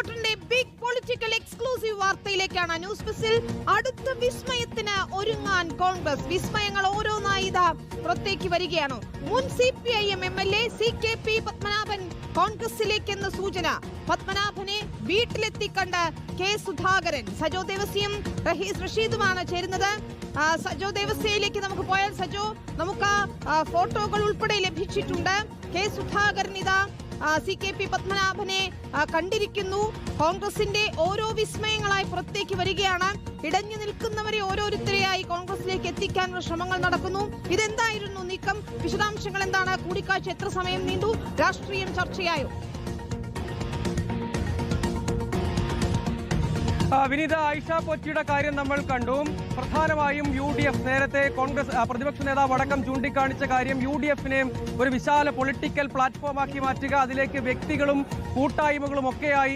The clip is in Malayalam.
റിപ്പോർട്ടറിന്റെ ബിഗ് പൊളിറ്റിക്കൽ എക്സ്ക്ലൂസീവ് വാർത്തയിലേക്കാണ്. ന്യൂസ് ബസിൽ അടുത്ത വിസ്മയത്തിന് ഒരുങ്ങാൻ കോൺഗ്രസ്. വിസ്മയങ്ങൾ ഓരോന്നായി ഇതാ പുറത്തേക്ക് വരികയാണ്. മുൻ CPIM MLA CKP പത്മനാഭൻ കോൺഗ്രസിലേക്കെന്ന സൂചന. പത്മനാഭനെ വീട്ടിലെത്തിക്കണ്ട് കെ സുധാകരൻ. സജോ ദേവസ്യയും റഷീദുമാണ് ചേരുന്നത്. സജോ ദേവസ്യയിലേക്ക് നമുക്ക് പോയാൽ, സജോ, നമുക്ക് ഫോട്ടോകൾ ഉൾപ്പെടെ ലഭിച്ചിട്ടുണ്ട്. കെ സുധാകരൻ ഇതാ CKP പത്മനാഭനെ കണ്ടിരിക്കുന്നു. കോൺഗ്രസിന്റെ ഓരോ വിസ്മയങ്ങളായി പുറത്തേക്ക് വരികയാണ്. ഇടഞ്ഞു നിൽക്കുന്നവരെ ഓരോരുത്തരെയായി കോൺഗ്രസിലേക്ക് എത്തിക്കാനുള്ള ശ്രമങ്ങൾ നടക്കുന്നു. ഇതെന്തായിരുന്നു നീക്കം? വിശദാംശങ്ങൾ എന്താണ്? കൂടിക്കാഴ്ച എത്ര സമയം നീണ്ടു? രാഷ്ട്രീയം ചർച്ചയായോ? വിനീത, ആയിഷ പോറ്റിയുടെ കാര്യം നമ്മൾ കണ്ടു. പ്രധാനമായും UDF നേരത്തെ കോൺഗ്രസ് പ്രതിപക്ഷ നേതാവ് അടക്കം ചൂണ്ടിക്കാണിച്ച കാര്യം UDFനെ ഒരു വിശാല പൊളിറ്റിക്കൽ പ്ലാറ്റ്ഫോമാക്കി മാറ്റുക, അതിലേക്ക് വ്യക്തികളും കൂട്ടായ്മകളും ഒക്കെയായി